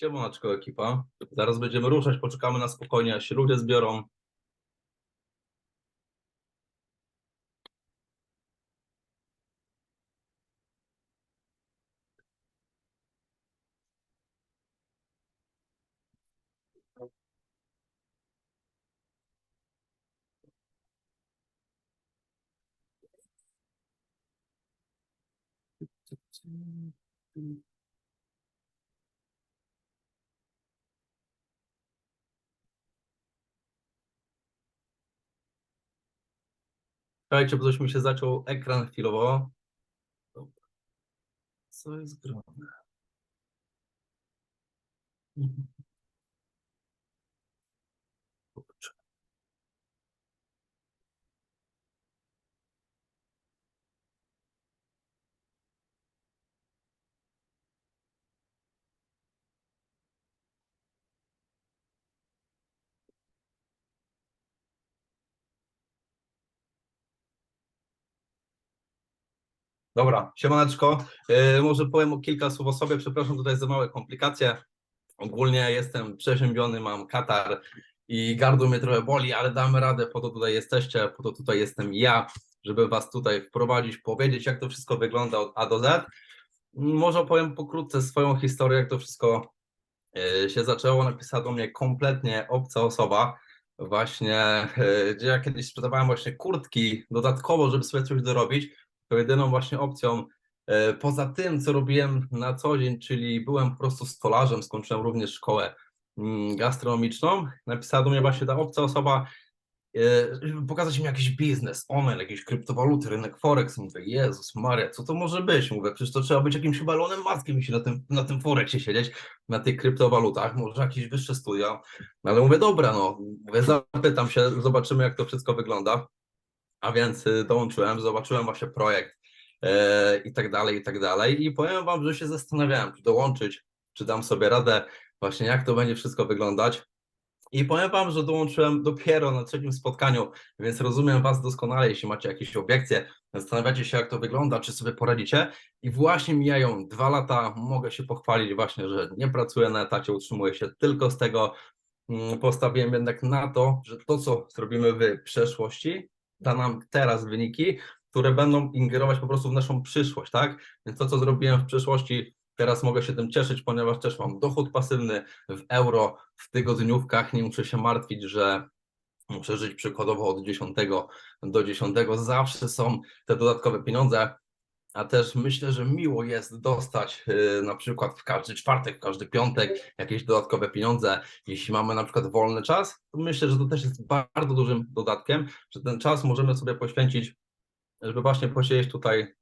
Siemaneczko ekipa. Zaraz będziemy ruszać, poczekamy na spokojnie, aż się ludzie zbiorą. Słuchajcie, bo coś mi się zaciął ekran chwilowo. Dobra. Co jest grane? Kurczę. Dobra, siemaneczko. Może powiem o kilka słów o sobie. Przepraszam tutaj za małe komplikacje. Ogólnie jestem przeziębiony, mam katar i gardło mnie trochę boli, ale damy radę, po to tutaj jesteście, po to tutaj jestem ja, żeby was tutaj wprowadzić, powiedzieć, jak to wszystko wygląda od A do Z. Może opowiem pokrótce swoją historię, jak to wszystko się zaczęło. Napisała do mnie kompletnie obca osoba, właśnie, gdzie ja kiedyś sprzedawałem właśnie kurtki dodatkowo, żeby sobie coś dorobić. To jedyną właśnie opcją, poza tym, co robiłem na co dzień, czyli byłem po prostu stolarzem, skończyłem również szkołę gastronomiczną. Napisała do mnie właśnie ta obca osoba, żeby pokazać mi jakiś biznes, jakieś kryptowaluty, rynek Forex. Mówię, Jezus Maria, co to może być? Mówię, przecież to trzeba być jakimś chyba Elonem Muskiem i się na tym Forexie siedzieć, na tych kryptowalutach, może jakieś wyższe studia. No ale mówię, dobra, no, mówię, zapytam się, zobaczymy, jak to wszystko wygląda. A więc dołączyłem, zobaczyłem właśnie projekt i tak dalej, i tak dalej. I powiem wam, że się zastanawiałem, czy dołączyć, czy dam sobie radę, właśnie jak to będzie wszystko wyglądać. I powiem wam, że dołączyłem dopiero na trzecim spotkaniu, więc rozumiem was doskonale, jeśli macie jakieś obiekcje, zastanawiacie się, jak to wygląda, czy sobie poradzicie. I właśnie mijają 2 lata, mogę się pochwalić właśnie, że nie pracuję na etacie, utrzymuję się tylko z tego. Postawiłem jednak na to, że to, co zrobimy w przeszłości, da nam teraz wyniki, które będą ingerować po prostu w naszą przyszłość, tak? Więc to, co zrobiłem w przeszłości, teraz mogę się tym cieszyć, ponieważ też mam dochód pasywny w euro, w tygodniówkach, nie muszę się martwić, że muszę żyć przykładowo od 10 do 10, zawsze są te dodatkowe pieniądze, a też myślę, że miło jest dostać na przykład w każdy czwartek, w każdy piątek jakieś dodatkowe pieniądze. Jeśli mamy na przykład wolny czas, to myślę, że to też jest bardzo dużym dodatkiem, że ten czas możemy sobie poświęcić, żeby właśnie posiedzieć tutaj,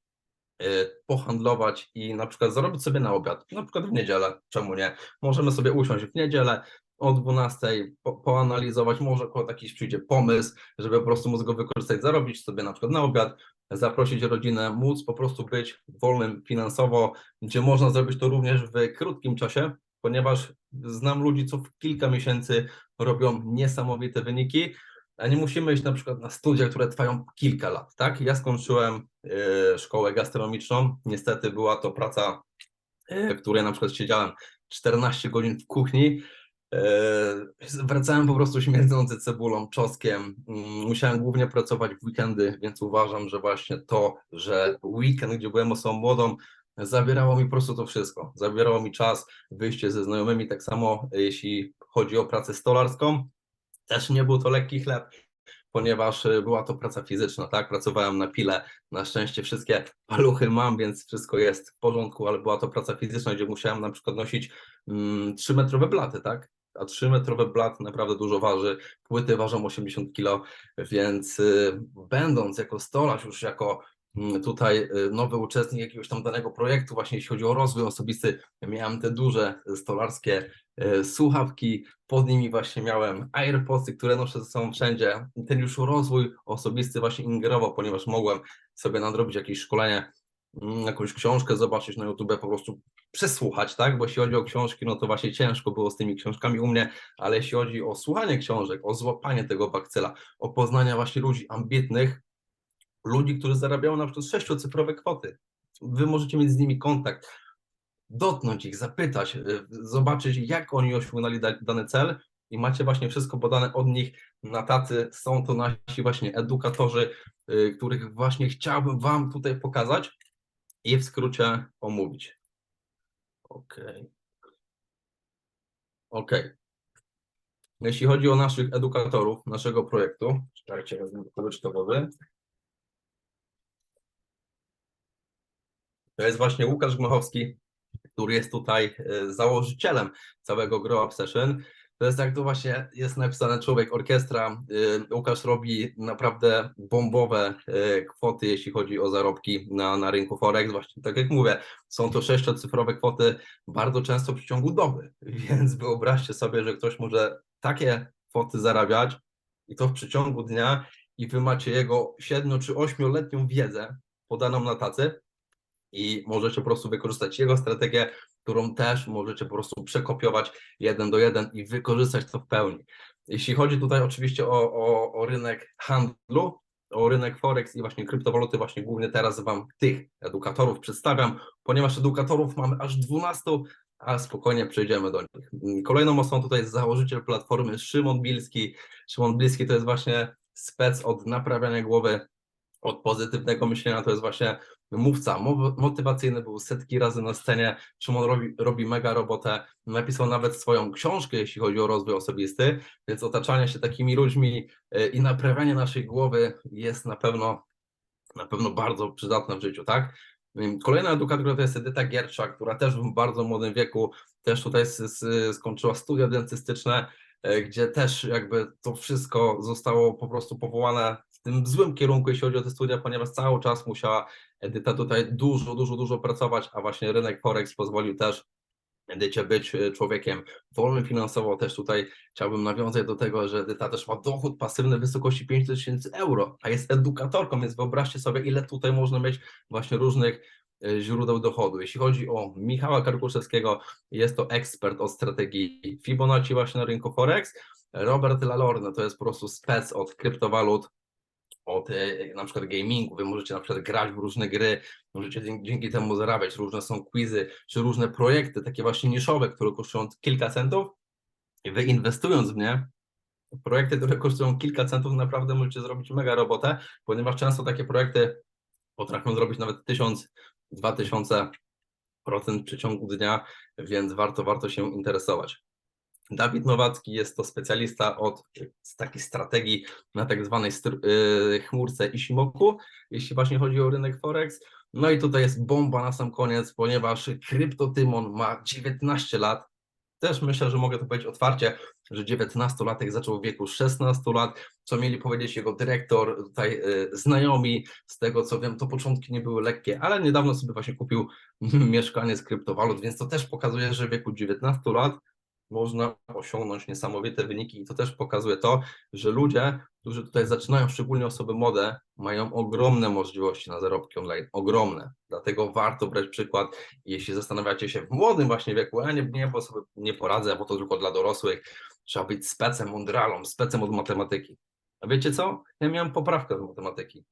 pohandlować i na przykład zarobić sobie na obiad, na przykład w niedzielę, czemu nie? Możemy sobie usiąść w niedzielę o 12, poanalizować, może akurat jakiś przyjdzie pomysł, żeby po prostu móc go wykorzystać, zarobić sobie na przykład na obiad, zaprosić rodzinę, móc po prostu być wolnym finansowo, gdzie można zrobić to również w krótkim czasie, ponieważ znam ludzi, co w kilka miesięcy robią niesamowite wyniki, a nie musimy iść na przykład na studia, które trwają kilka lat, tak? Ja skończyłem szkołę gastronomiczną, niestety była to praca, w której na przykład siedziałem 14 godzin w kuchni, wracałem po prostu śmierdzący cebulą, czosnkiem, musiałem głównie pracować w weekendy, więc uważam, że właśnie to, że weekend, gdzie byłem osobą młodą, zabierało mi po prostu to wszystko, zabierało mi czas, wyjście ze znajomymi, tak samo jeśli chodzi o pracę stolarską, też nie był to lekki chleb, ponieważ była to praca fizyczna, tak? Pracowałem na pile, na szczęście wszystkie paluchy mam, więc wszystko jest w porządku, ale była to praca fizyczna, gdzie musiałem na przykład nosić 3-metrowe blaty, tak? A 3-metrowe blat naprawdę dużo waży, płyty ważą 80 kg, więc będąc jako stolarz, już jako tutaj nowy uczestnik jakiegoś tam danego projektu, właśnie jeśli chodzi o rozwój osobisty, miałem te duże stolarskie słuchawki, pod nimi właśnie miałem AirPodsy, które noszę ze sobą wszędzie. Ten już rozwój osobisty właśnie ingerował, ponieważ mogłem sobie nadrobić jakieś szkolenie, jakąś książkę zobaczyć na YouTube, po prostu przesłuchać, tak? Bo jeśli chodzi o książki, no to właśnie ciężko było z tymi książkami u mnie, ale jeśli chodzi o słuchanie książek, o złapanie tego bakcyla, o poznania właśnie ludzi ambitnych, ludzi, którzy zarabiają na przykład 6-cyfrowe kwoty. Wy możecie mieć z nimi kontakt. dotknąć ich, zapytać, zobaczyć, jak oni osiągnęli dany cel i macie właśnie wszystko podane od nich na tacy. Są to nasi właśnie edukatorzy, których właśnie chciałbym Wam tutaj pokazać i w skrócie omówić. Ok. Jeśli chodzi o naszych edukatorów, naszego projektu, czekajcie, wezmę łyżkę wody. To jest właśnie Łukasz Gmachowski, który jest tutaj założycielem całego Grow Obsession. To jest jak to właśnie jest napisane człowiek orkiestra. Łukasz robi naprawdę bombowe kwoty, jeśli chodzi o zarobki na rynku Forex. Właśnie tak jak mówię, są to 6-cyfrowe kwoty bardzo często w przeciągu doby, więc wyobraźcie sobie, że ktoś może takie kwoty zarabiać i to w przeciągu dnia i wy macie jego 7 czy 8-letnią wiedzę podaną na tacy i możecie po prostu wykorzystać jego strategię, którą też możecie po prostu przekopiować 1 do 1 i wykorzystać to w pełni. Jeśli chodzi tutaj oczywiście o rynek handlu, o rynek Forex i właśnie kryptowaluty, właśnie głównie teraz Wam tych edukatorów przedstawiam, ponieważ edukatorów mamy aż 12, a spokojnie przejdziemy do nich. Kolejną osobą tutaj jest założyciel platformy Szymon Bilski. Szymon Bilski to jest właśnie spec od naprawiania głowy, od pozytywnego myślenia, to jest właśnie mówca motywacyjny, był setki razy na scenie. Szymon robi mega robotę, napisał nawet swoją książkę, jeśli chodzi o rozwój osobisty, więc otaczanie się takimi ludźmi i naprawianie naszej głowy jest na pewno bardzo przydatne w życiu, tak? Kolejna edukatorka to jest Edyta Gierczak, która też w bardzo młodym wieku też tutaj skończyła studia dentystyczne, gdzie też jakby to wszystko zostało po prostu powołane w tym złym kierunku, jeśli chodzi o te studia, ponieważ cały czas musiała Edyta tutaj dużo pracować, a właśnie rynek Forex pozwolił też Edycie być człowiekiem wolnym finansowo. Też tutaj chciałbym nawiązać do tego, że Edyta też ma dochód pasywny w wysokości 5000 euro, a jest edukatorką, więc wyobraźcie sobie, ile tutaj można mieć właśnie różnych źródeł dochodu. Jeśli chodzi o Michała Karkuszewskiego, jest to ekspert od strategii Fibonacci właśnie na rynku Forex. Robert Lalorne to jest po prostu spec od kryptowalut, od na przykład gamingu. Wy możecie na przykład grać w różne gry, możecie dzięki temu zarabiać. Różne są quizy, czy różne projekty, takie właśnie niszowe, które kosztują kilka centów i wy inwestując w nie, projekty, które kosztują kilka centów, naprawdę możecie zrobić mega robotę, ponieważ często takie projekty potrafią zrobić nawet 1000–2000% w przeciągu dnia, więc warto się interesować. Dawid Nowacki jest to specjalista od takiej strategii na tak zwanej chmurce Ishimoku, jeśli właśnie chodzi o rynek Forex. No i tutaj jest bomba na sam koniec, ponieważ Kryptotymon ma 19 lat. Też myślę, że mogę to powiedzieć otwarcie, że 19-latek zaczął w wieku 16 lat, co mieli powiedzieć jego dyrektor, tutaj znajomi. Z tego co wiem, to początki nie były lekkie, ale niedawno sobie właśnie kupił mieszkanie z kryptowalut, więc to też pokazuje, że w wieku 19 lat można osiągnąć niesamowite wyniki i to też pokazuje to, że ludzie, którzy tutaj zaczynają, szczególnie osoby młode, mają ogromne możliwości na zarobki online, ogromne. Dlatego warto brać przykład, jeśli zastanawiacie się w młodym właśnie wieku, a nie poradzę, bo to tylko dla dorosłych, trzeba być specem, mądralą, specem od matematyki. A wiecie co? Ja miałem poprawkę z matematyki.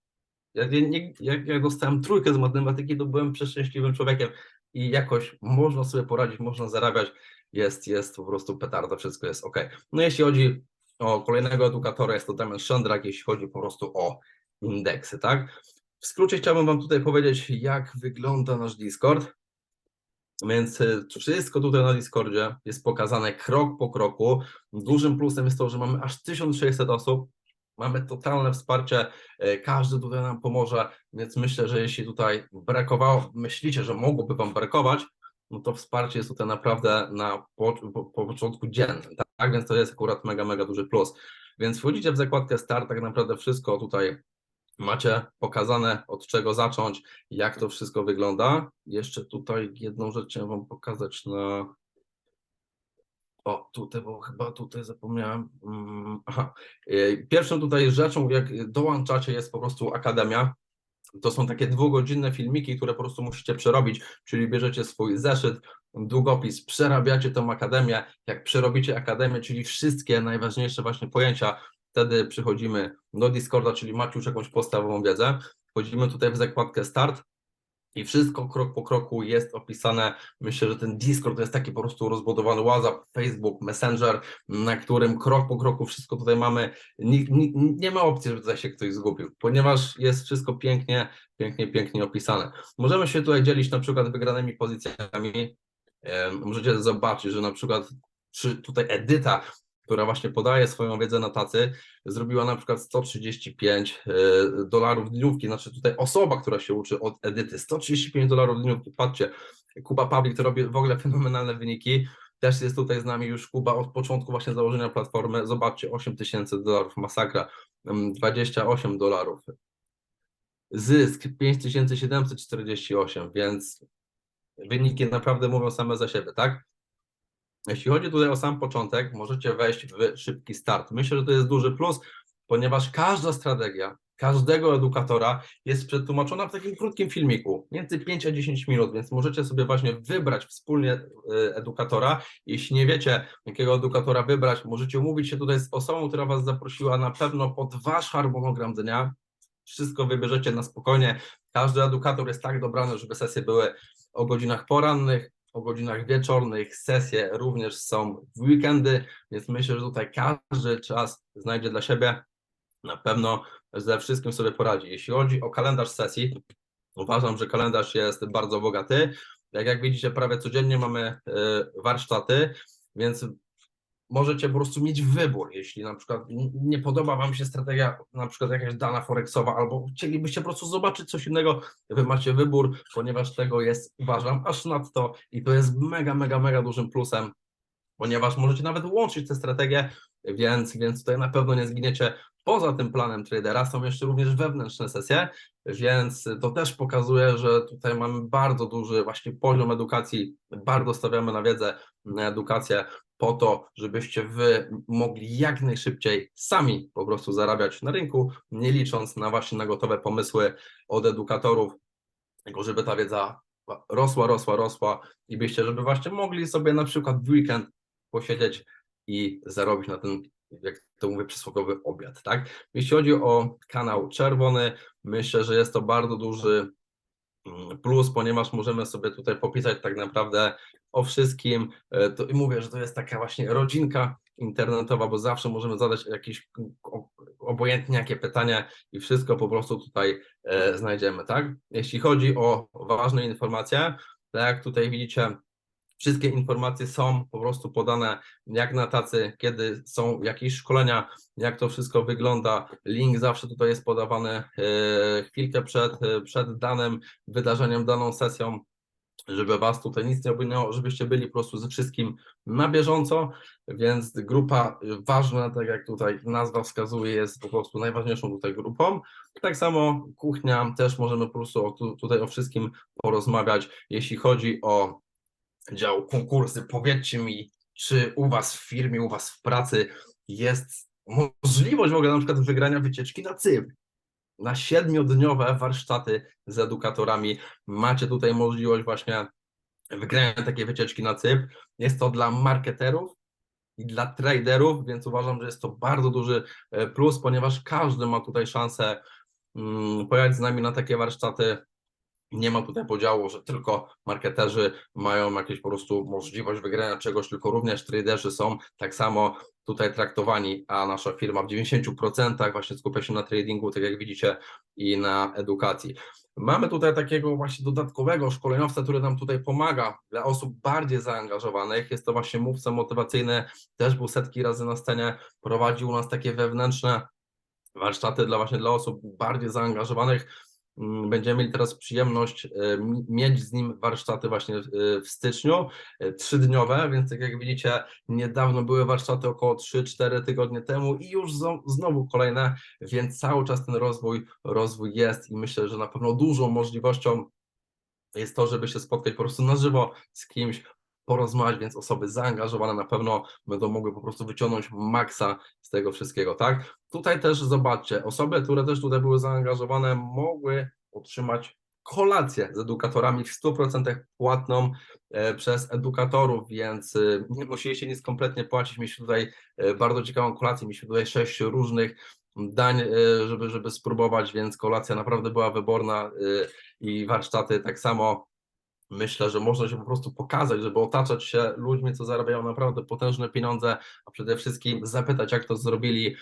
Jak dostałem 3 z matematyki, to byłem przeszczęśliwym człowiekiem i jakoś można sobie poradzić, można zarabiać, jest po prostu petarda, wszystko jest ok. No jeśli chodzi o kolejnego edukatora, jest to Damian Szandrak, jeśli chodzi po prostu o indeksy, tak? W skrócie chciałbym Wam tutaj powiedzieć, jak wygląda nasz Discord. Więc wszystko tutaj na Discordzie jest pokazane krok po kroku. Dużym plusem jest to, że mamy aż 1600 osób. Mamy totalne wsparcie, każdy tutaj nam pomoże, więc myślę, że jeśli tutaj brakowało, myślicie, że mogłoby Wam brakować, no to wsparcie jest tutaj naprawdę po początku dziennym, tak? Więc to jest akurat mega duży plus. Więc wchodzicie w zakładkę Start, tak naprawdę wszystko tutaj macie pokazane, od czego zacząć, jak to wszystko wygląda. Jeszcze tutaj jedną rzecz chciałem Wam pokazać na... O, tutaj, bo chyba tutaj zapomniałem. Aha. Pierwszą tutaj rzeczą, jak dołączacie, jest po prostu Akademia. To są takie 2-godzinne filmiki, które po prostu musicie przerobić, czyli bierzecie swój zeszyt, długopis, przerabiacie tą Akademię. Jak przerobicie Akademię, czyli wszystkie najważniejsze właśnie pojęcia, wtedy przychodzimy do Discorda, czyli macie już jakąś podstawową wiedzę. Wchodzimy tutaj w zakładkę Start I wszystko krok po kroku jest opisane. Myślę, że ten Discord to jest taki po prostu rozbudowany WhatsApp, Facebook, Messenger, na którym krok po kroku wszystko tutaj mamy. Nie ma opcji, żeby tutaj się ktoś zgubił, ponieważ jest wszystko pięknie, pięknie, pięknie opisane. Możemy się tutaj dzielić na przykład wygranymi pozycjami. Możecie zobaczyć, że na przykład tutaj Edyta, która właśnie podaje swoją wiedzę na tacy, zrobiła na przykład $135 dniówki, znaczy tutaj osoba, która się uczy od Edyty, $135 dniówki, patrzcie, Kuba Pawlik to robi w ogóle fenomenalne wyniki, też jest tutaj z nami już Kuba od początku właśnie założenia platformy, zobaczcie, $8,000, masakra, $28, zysk 5,748, więc wyniki naprawdę mówią same za siebie, tak? Jeśli chodzi tutaj o sam początek, możecie wejść w szybki start. Myślę, że to jest duży plus, ponieważ każda strategia każdego edukatora jest przetłumaczona w takim krótkim filmiku, między 5 a 10 minut, więc możecie sobie właśnie wybrać wspólnie edukatora. Jeśli nie wiecie, jakiego edukatora wybrać, możecie umówić się tutaj z osobą, która Was zaprosiła na pewno pod Wasz harmonogram dnia. Wszystko wybierzecie na spokojnie. Każdy edukator jest tak dobrany, żeby sesje były o godzinach porannych, o godzinach wieczornych, sesje również są w weekendy, więc myślę, że tutaj każdy czas znajdzie dla siebie, na pewno ze wszystkim sobie poradzi. Jeśli chodzi o kalendarz sesji, uważam, że kalendarz jest bardzo bogaty. Jak widzicie, prawie codziennie mamy warsztaty, więc możecie po prostu mieć wybór, jeśli na przykład nie podoba Wam się strategia, na przykład jakaś dana forexowa, albo chcielibyście po prostu zobaczyć coś innego, Wy macie wybór, ponieważ tego jest, uważam, aż nadto i to jest mega, mega, mega dużym plusem, ponieważ możecie nawet łączyć te strategie, więc tutaj na pewno nie zginiecie. Poza tym planem tradera są jeszcze również wewnętrzne sesje, więc to też pokazuje, że tutaj mamy bardzo duży właśnie poziom edukacji, bardzo stawiamy na wiedzę, na edukację po to, żebyście Wy mogli jak najszybciej sami po prostu zarabiać na rynku, nie licząc na właśnie na gotowe pomysły od edukatorów, tylko żeby ta wiedza rosła i byście, żeby właśnie mogli sobie na przykład w weekend posiedzieć i zarobić na ten, jak to mówię, przysłowiowy obiad, tak? Jeśli chodzi o kanał czerwony, myślę, że jest to bardzo duży plus, ponieważ możemy sobie tutaj popisać tak naprawdę o wszystkim. I mówię, że to jest taka właśnie rodzinka internetowa, bo zawsze możemy zadać jakieś obojętnie jakie pytania i wszystko po prostu tutaj znajdziemy, tak? Jeśli chodzi o ważne informacje, tak jak tutaj widzicie, wszystkie informacje są po prostu podane jak na tacy, kiedy są jakieś szkolenia, jak to wszystko wygląda. Link zawsze tutaj jest podawany chwilkę przed danym wydarzeniem, daną sesją, żeby Was tutaj nic nie obłynęło, żebyście byli po prostu ze wszystkim na bieżąco, więc grupa ważna, tak jak tutaj nazwa wskazuje, jest po prostu najważniejszą tutaj grupą. Tak samo kuchnia, też możemy po prostu tutaj o wszystkim porozmawiać. Jeśli chodzi o dział konkursy, powiedzcie mi, czy u Was w firmie, u Was w pracy jest możliwość w ogóle na przykład wygrania wycieczki na Cypr, na 7-dniowe warsztaty z edukatorami. Macie tutaj możliwość właśnie wygrania takiej wycieczki na Cypr. Jest to dla marketerów i dla traderów, więc uważam, że jest to bardzo duży plus, ponieważ każdy ma tutaj szansę pojechać z nami na takie warsztaty. Nie ma tutaj podziału, że tylko marketerzy mają jakieś po prostu możliwość wygrania czegoś, tylko również traderzy są tak samo tutaj traktowani, a nasza firma w 90% właśnie skupia się na tradingu, tak jak widzicie, i na edukacji. Mamy tutaj takiego właśnie dodatkowego szkoleniowca, który nam tutaj pomaga dla osób bardziej zaangażowanych. Jest to właśnie mówca motywacyjny, też był setki razy na scenie, prowadził u nas takie wewnętrzne warsztaty dla osób bardziej zaangażowanych. Będziemy mieli teraz przyjemność mieć z nim warsztaty właśnie w styczniu, 3-dniowe, więc tak jak widzicie, niedawno były warsztaty około 3-4 tygodnie temu i już znowu kolejne, więc cały czas ten rozwój jest i myślę, że na pewno dużą możliwością jest to, żeby się spotkać po prostu na żywo z kimś, porozmawiać, więc osoby zaangażowane na pewno będą mogły po prostu wyciągnąć maksa z tego wszystkiego, tak? Tutaj też zobaczcie, osoby, które też tutaj były zaangażowane, mogły otrzymać kolację z edukatorami w 100% płatną przez edukatorów, więc nie musieliście nic kompletnie płacić. Mieliśmy tutaj bardzo ciekawą kolację, mieliśmy tutaj 6 różnych dań, żeby spróbować, więc kolacja naprawdę była wyborna i warsztaty tak samo. Myślę, że można się po prostu pokazać, żeby otaczać się ludźmi, co zarabiają naprawdę potężne pieniądze, a przede wszystkim zapytać, jak to zrobili.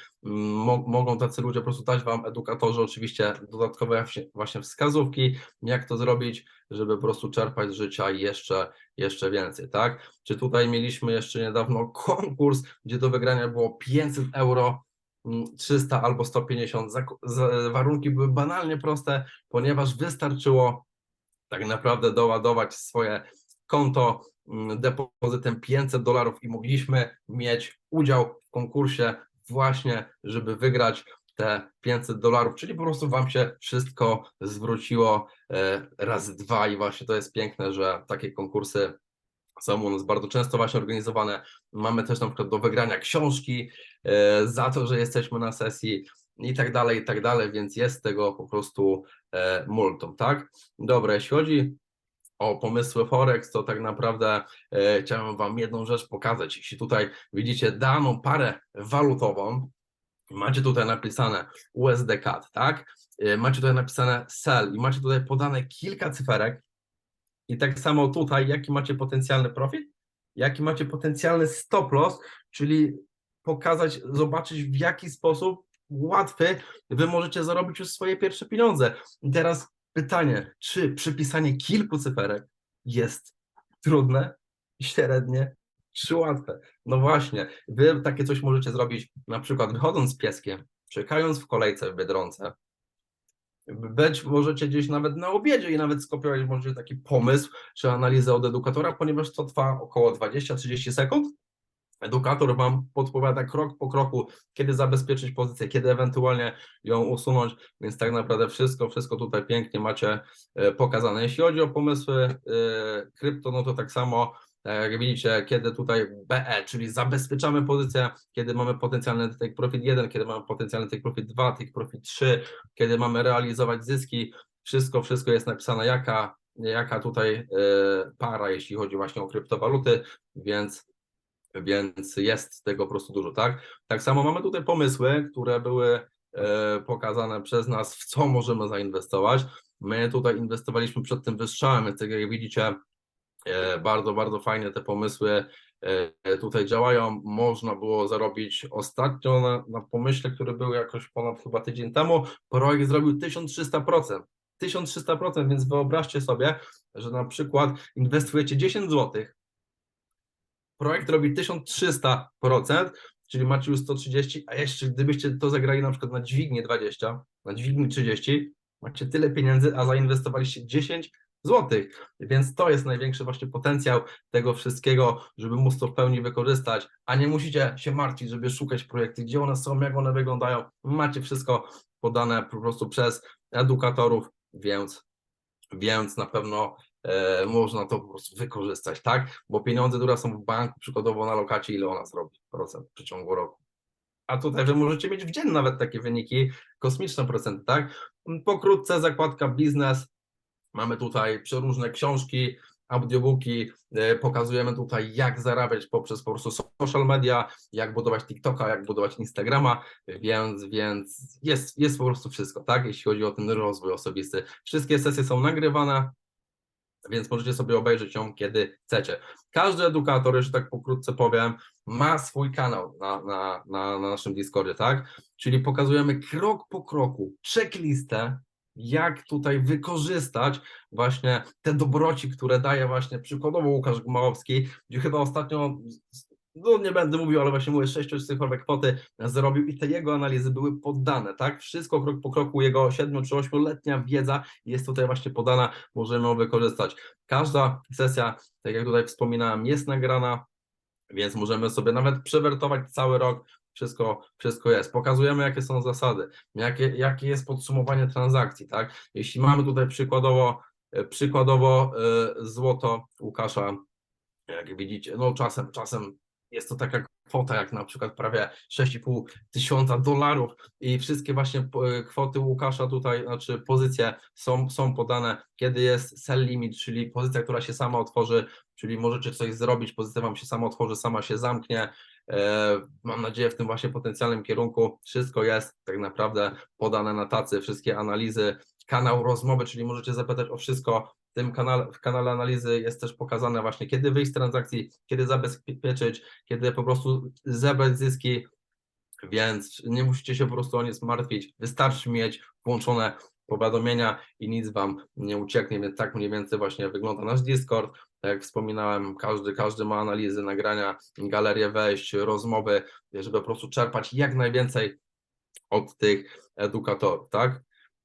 Mogą tacy ludzie po prostu dać Wam, edukatorzy, oczywiście dodatkowe właśnie wskazówki, jak to zrobić, żeby po prostu czerpać z życia jeszcze więcej, tak? Czy tutaj mieliśmy jeszcze niedawno konkurs, gdzie do wygrania było 500 euro, 300 albo 150. Warunki były banalnie proste, ponieważ wystarczyło tak naprawdę doładować swoje konto depozytem $500 i mogliśmy mieć udział w konkursie właśnie, żeby wygrać te $500, czyli po prostu Wam się wszystko zwróciło razy dwa i właśnie to jest piękne, że takie konkursy są u nas bardzo często właśnie organizowane. Mamy też na przykład do wygrania książki za to, że jesteśmy na sesji i tak dalej, więc jest tego po prostu multum, tak? Dobra, jeśli chodzi o pomysły Forex, to tak naprawdę chciałem Wam jedną rzecz pokazać. Jeśli tutaj widzicie daną parę walutową, macie tutaj napisane USD CAD, tak? Macie tutaj napisane sell i macie tutaj podane kilka cyferek i tak samo tutaj, jaki macie potencjalny profit, jaki macie potencjalny stop loss, czyli pokazać, zobaczyć w jaki sposób łatwy Wy możecie zarobić już swoje pierwsze pieniądze. I teraz pytanie, czy przypisanie kilku cyferek jest trudne, średnie, czy łatwe? No właśnie, Wy takie coś możecie zrobić na przykład wychodząc z pieskiem, czekając w kolejce w Biedronce, być możecie gdzieś nawet na obiedzie i nawet skopiować możecie taki pomysł czy analizę od edukatora, ponieważ to trwa około 20-30 sekund. Edukator Wam podpowiada krok po kroku, kiedy zabezpieczyć pozycję, kiedy ewentualnie ją usunąć, więc tak naprawdę wszystko tutaj pięknie macie pokazane. Jeśli chodzi o pomysły krypto, no to tak samo, jak widzicie, kiedy tutaj BE, czyli zabezpieczamy pozycję, kiedy mamy potencjalny take profit 1, kiedy mamy potencjalny take profit 2, take profit 3, kiedy mamy realizować zyski, wszystko jest napisane, jaka tutaj para, jeśli chodzi właśnie o kryptowaluty, więc jest tego po prostu dużo, tak? Tak samo mamy tutaj pomysły, które były pokazane przez nas, w co możemy zainwestować. My tutaj inwestowaliśmy przed tym wystrzałem, więc tak jak widzicie, bardzo fajnie te pomysły tutaj działają. Można było zarobić ostatnio na pomyśle, który był jakoś ponad chyba tydzień temu, projekt zrobił 1300%. 1300%, więc wyobraźcie sobie, że na przykład inwestujecie 10 zł, projekt robi 1300%, czyli macie już 130, a jeszcze gdybyście to zagrali na przykład na dźwignię 20, na dźwignię 30, macie tyle pieniędzy, a zainwestowaliście 10 złotych, więc to jest największy właśnie potencjał tego wszystkiego, żeby móc to w pełni wykorzystać, a nie musicie się martwić, żeby szukać projekty, gdzie one są, jak one wyglądają, macie wszystko podane po prostu przez edukatorów, więc na pewno można to po prostu wykorzystać, tak? Bo pieniądze, które są w banku, przykładowo na lokacie, ile ona zrobi procent w przeciągu roku. A tutaj Wy możecie mieć w dzień nawet takie wyniki, kosmiczne procenty, tak? Pokrótce zakładka biznes, mamy tutaj przeróżne książki, audiobooki, pokazujemy tutaj, jak zarabiać poprzez po prostu social media, jak budować TikToka, jak budować Instagrama, więc jest po prostu wszystko, tak? Jeśli chodzi o ten rozwój osobisty. Wszystkie sesje są nagrywane, więc możecie sobie obejrzeć ją, kiedy chcecie. Każdy edukator, jeszcze tak pokrótce powiem, ma swój kanał na naszym Discordzie, tak? Czyli pokazujemy krok po kroku, checklistę, jak tutaj wykorzystać właśnie te dobroci, które daje właśnie przykładowo Łukasz Gmałowski, gdzie chyba ostatnio, no nie będę mówił, ale właśnie mówię, 6-cyfrowe kwoty zrobił i te jego analizy były poddane, tak? Wszystko krok po kroku, jego 7 czy 8-letnia wiedza jest tutaj właśnie podana, możemy ją wykorzystać. Każda sesja, tak jak tutaj wspominałem, jest nagrana, więc możemy sobie nawet przewertować cały rok, wszystko jest. Pokazujemy, jakie są zasady, jakie jest podsumowanie transakcji, tak? Jeśli mamy tutaj przykładowo złoto Łukasza, jak widzicie, no czasem jest to taka kwota jak na przykład prawie 6,5 tysiąca dolarów i wszystkie właśnie kwoty Łukasza tutaj, znaczy pozycje są podane, kiedy jest sell limit, czyli pozycja, która się sama otworzy, czyli możecie coś zrobić, pozycja Wam się sama otworzy, sama się zamknie, Mam nadzieję w tym właśnie potencjalnym kierunku. Wszystko jest tak naprawdę podane na tacy, wszystkie analizy, kanał rozmowy, czyli możecie zapytać o wszystko. W kanale analizy jest też pokazane właśnie, kiedy wyjść z transakcji, kiedy zabezpieczyć, kiedy po prostu zebrać zyski, więc nie musicie się po prostu o nic martwić. Wystarczy mieć włączone powiadomienia i nic Wam nie ucieknie, więc tak mniej więcej właśnie wygląda nasz Discord. Tak jak wspominałem, każdy ma analizy, nagrania, galerię wejść, rozmowy, żeby po prostu czerpać jak najwięcej od tych edukatorów, tak?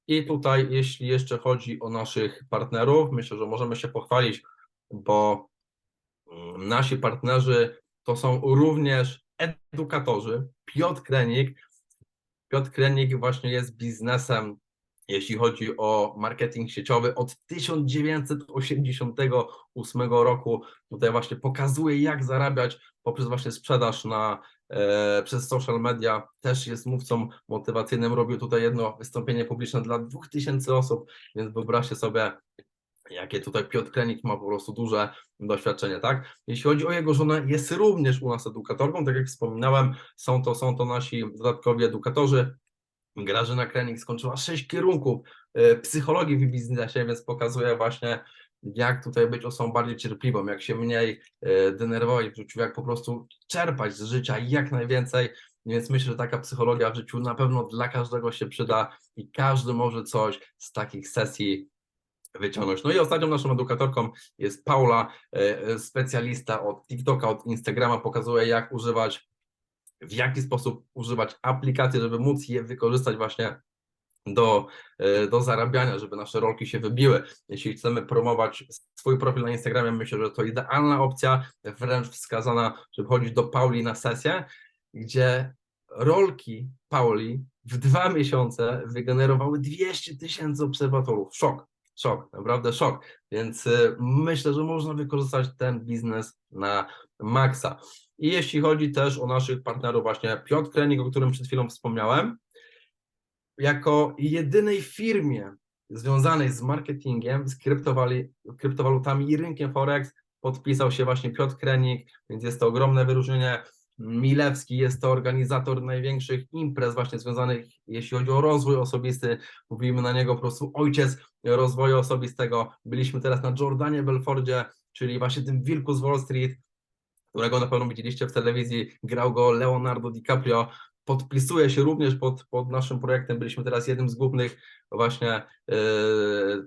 I tutaj, jeśli jeszcze chodzi o naszych partnerów, myślę, że możemy się pochwalić, bo nasi partnerzy to są również edukatorzy. Piotr Krenik właśnie jest biznesem, jeśli chodzi o marketing sieciowy, od 1988 roku. Tutaj właśnie pokazuje, jak zarabiać poprzez właśnie sprzedaż przez social media. Też jest mówcą motywacyjnym. Robił tutaj jedno wystąpienie publiczne dla 2000 osób, więc wyobraźcie sobie, jakie tutaj Piotr Krenik ma po prostu duże doświadczenie, tak? Jeśli chodzi o jego żonę, jest również u nas edukatorką, tak jak wspominałem, są to nasi dodatkowi edukatorzy. Grażyna Krenik skończyła 6 kierunków psychologii w biznesie, więc pokazuje właśnie, jak tutaj być osobą bardziej cierpliwą, jak się mniej denerwować w życiu, jak po prostu czerpać z życia jak najwięcej. Więc myślę, że taka psychologia w życiu na pewno dla każdego się przyda i każdy może coś z takich sesji wyciągnąć. No i ostatnią naszą edukatorką jest Paula, specjalista od TikToka, od Instagrama, pokazuje jak używać, w jaki sposób używać aplikacji, żeby móc je wykorzystać właśnie do zarabiania, żeby nasze rolki się wybiły. Jeśli chcemy promować swój profil na Instagramie, myślę, że to idealna opcja, wręcz wskazana, żeby chodzić do Pauli na sesję, gdzie rolki Pauli w 2 miesiące wygenerowały 200 000 obserwatorów. Szok, naprawdę szok. Więc myślę, że można wykorzystać ten biznes na maksa. I jeśli chodzi też o naszych partnerów, właśnie Piotr Krenik, o którym przed chwilą wspomniałem, jako jedynej firmie związanej z marketingiem, z kryptowalutami i rynkiem Forex podpisał się właśnie Piotr Krenik, więc jest to ogromne wyróżnienie. Milewski jest to organizator największych imprez właśnie związanych, jeśli chodzi o rozwój osobisty. Mówimy na niego po prostu ojciec rozwoju osobistego. Byliśmy teraz na Jordanie Belfordzie, czyli właśnie tym wilku z Wall Street, którego na pewno widzieliście w telewizji, grał go Leonardo DiCaprio, podpisuje się również pod naszym projektem. Byliśmy teraz jednym z głównych właśnie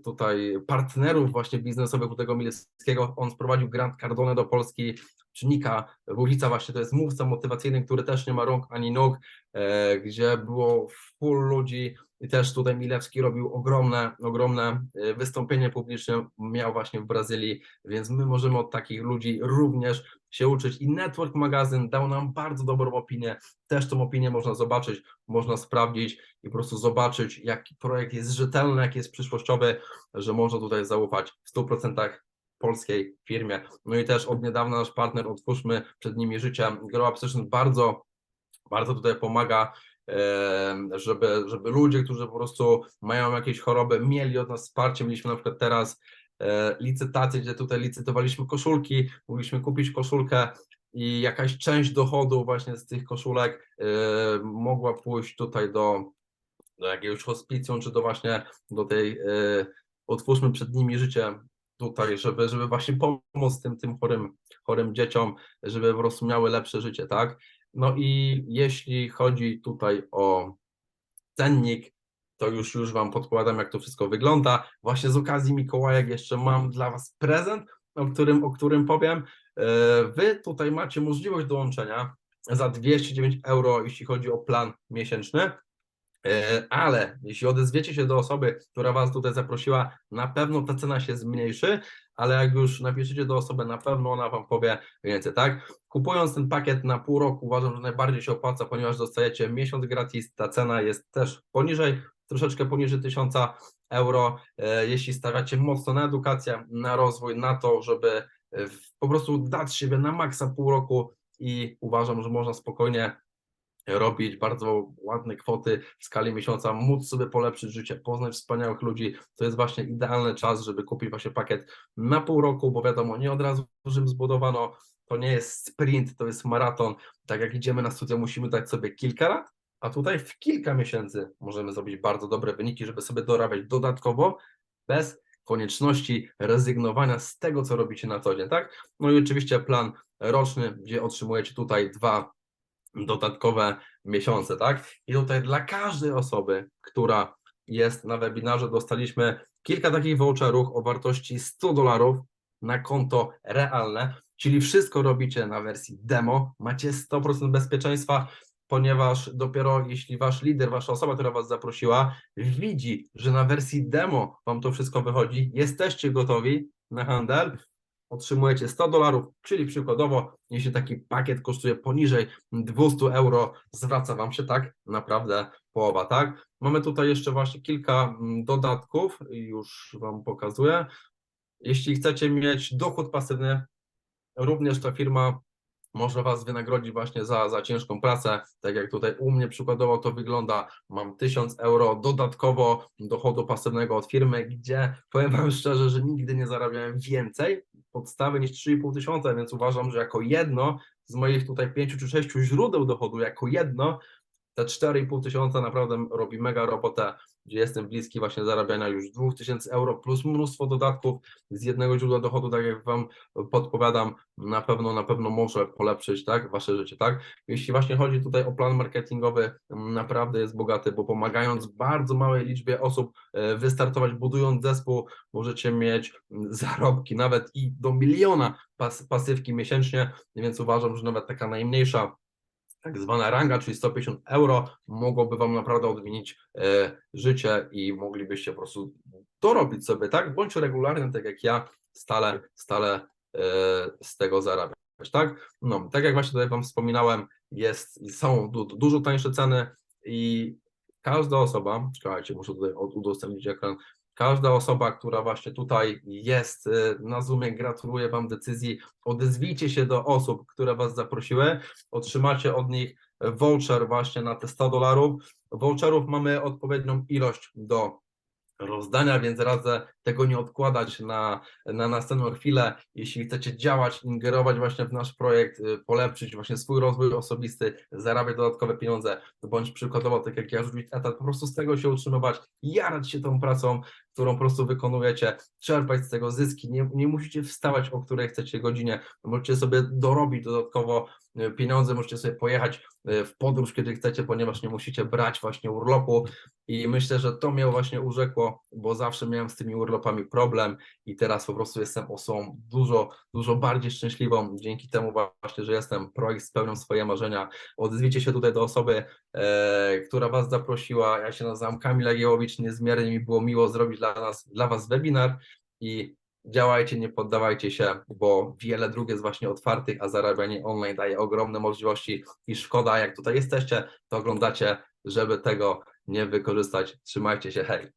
tutaj partnerów właśnie biznesowych u tego Milewskiego. On sprowadził Grant Cardone do Polski, Czynika Wowica właśnie to jest mówca motywacyjny, który też nie ma rąk ani nóg, gdzie było full ludzi i też tutaj Milewski robił ogromne wystąpienie publiczne, miał właśnie w Brazylii, więc my możemy od takich ludzi również się uczyć i Network Magazyn dał nam bardzo dobrą opinię, też tą opinię można zobaczyć, można sprawdzić i po prostu zobaczyć, jaki projekt jest rzetelny, jaki jest przyszłościowy, że można tutaj zaufać w 100% polskiej firmie. No i też od niedawna nasz partner Otwórzmy Przed Nimi Życie, Grow Up Session bardzo tutaj pomaga, żeby ludzie, którzy po prostu mają jakieś choroby, mieli od nas wsparcie. Mieliśmy na przykład teraz licytację, gdzie tutaj licytowaliśmy koszulki, mogliśmy kupić koszulkę i jakaś część dochodu właśnie z tych koszulek mogła pójść tutaj do jakiegoś hospicjum, czy do tej Otwórzmy Przed Nimi Życie tutaj, żeby właśnie pomóc tym chorym dzieciom, żeby po prostu miały lepsze życie, tak? No i jeśli chodzi tutaj o cennik, to już Wam podkładam, jak to wszystko wygląda. Właśnie z okazji Mikołajek jeszcze mam dla Was prezent, o którym powiem. Wy tutaj macie możliwość dołączenia za 209 euro, jeśli chodzi o plan miesięczny. Ale jeśli odezwiecie się do osoby, która Was tutaj zaprosiła, na pewno ta cena się zmniejszy, ale jak już napiszecie do osoby, na pewno ona Wam powie więcej, tak? Kupując ten pakiet na pół roku, uważam, że najbardziej się opłaca, ponieważ dostajecie miesiąc gratis, ta cena jest też troszeczkę poniżej 1000 euro. Jeśli stawiacie mocno na edukację, na rozwój, na to, żeby po prostu dać siebie na maksa pół roku i uważam, że można spokojnie robić bardzo ładne kwoty w skali miesiąca, móc sobie polepszyć życie, poznać wspaniałych ludzi, to jest właśnie idealny czas, żeby kupić właśnie pakiet na pół roku, bo wiadomo, nie od razu Rzym zbudowano, to nie jest sprint, to jest maraton. Tak jak idziemy na studia, musimy dać sobie kilka lat, a tutaj w kilka miesięcy możemy zrobić bardzo dobre wyniki, żeby sobie dorabiać dodatkowo, bez konieczności rezygnowania z tego, co robicie na co dzień, tak? No i oczywiście plan roczny, gdzie otrzymujecie tutaj 2 dodatkowe miesiące, tak? I tutaj dla każdej osoby, która jest na webinarze, dostaliśmy kilka takich voucherów o wartości $100 na konto realne, czyli wszystko robicie na wersji demo, macie 100% bezpieczeństwa, ponieważ dopiero jeśli wasz lider, wasza osoba, która was zaprosiła, widzi, że na wersji demo wam to wszystko wychodzi, jesteście gotowi na handel, otrzymujecie $100, czyli przykładowo, jeśli taki pakiet kosztuje poniżej 200 euro, zwraca wam się tak naprawdę połowa, tak? Mamy tutaj jeszcze właśnie kilka dodatków, już wam pokazuję. Jeśli chcecie mieć dochód pasywny, również ta firma może was wynagrodzić właśnie za ciężką pracę, tak jak tutaj u mnie przykładowo to wygląda, mam 1000 euro dodatkowo dochodu pasywnego od firmy, gdzie powiem wam szczerze, że nigdy nie zarabiałem więcej podstawy niż 3,5 tysiąca, więc uważam, że jako jedno z moich tutaj 5 czy 6 źródeł dochodu, jako jedno te 4,5 tysiąca naprawdę robi mega robotę, gdzie jestem bliski właśnie zarabiania już 2000 euro plus mnóstwo dodatków z jednego źródła dochodu, tak jak wam podpowiadam, na pewno może polepszyć, tak, wasze życie, tak. Jeśli właśnie chodzi tutaj o plan marketingowy, naprawdę jest bogaty, bo pomagając bardzo małej liczbie osób wystartować, budując zespół, możecie mieć zarobki nawet i do 1 miliona pasywki miesięcznie, więc uważam, że nawet taka najmniejsza tak zwana ranga, czyli 150 euro, mogłoby wam naprawdę odmienić życie i moglibyście po prostu dorobić sobie, tak, bądź regularnie, tak jak ja, stale z tego zarabiać, tak. No, tak jak właśnie tutaj wam wspominałem, są dużo tańsze ceny i każda osoba, czekajcie, muszę tutaj udostępnić ekran, każda osoba, która właśnie tutaj jest na Zoomie, gratuluję wam decyzji, odezwijcie się do osób, które was zaprosiły, otrzymacie od nich voucher właśnie na te $100. Voucherów mamy odpowiednią ilość do rozdania, więc radzę tego nie odkładać na następną chwilę. Jeśli chcecie działać, ingerować właśnie w nasz projekt, polepszyć właśnie swój rozwój osobisty, zarabiać dodatkowe pieniądze, bądź przykładowo, tak jak ja, rzucić etat, po prostu z tego się utrzymywać, jarać się tą pracą, którą po prostu wykonujecie, czerpać z tego zyski, nie musicie wstawać o której chcecie godzinie, możecie sobie dorobić dodatkowo pieniądze, możecie sobie pojechać w podróż, kiedy chcecie, ponieważ nie musicie brać właśnie urlopu i myślę, że to mnie właśnie urzekło, bo zawsze miałem z tymi urlopami problem i teraz po prostu jestem osobą dużo bardziej szczęśliwą dzięki temu właśnie, że jestem, projekt spełniał swoje marzenia. Odezwijcie się tutaj do osoby, która was zaprosiła, ja się nazywam Kamil Jagiełowicz, niezmiernie mi było miło zrobić dla was webinar i działajcie, nie poddawajcie się, bo wiele dróg jest właśnie otwartych, a zarabianie online daje ogromne możliwości i szkoda, jak tutaj jesteście, to oglądacie, żeby tego nie wykorzystać. Trzymajcie się, hej!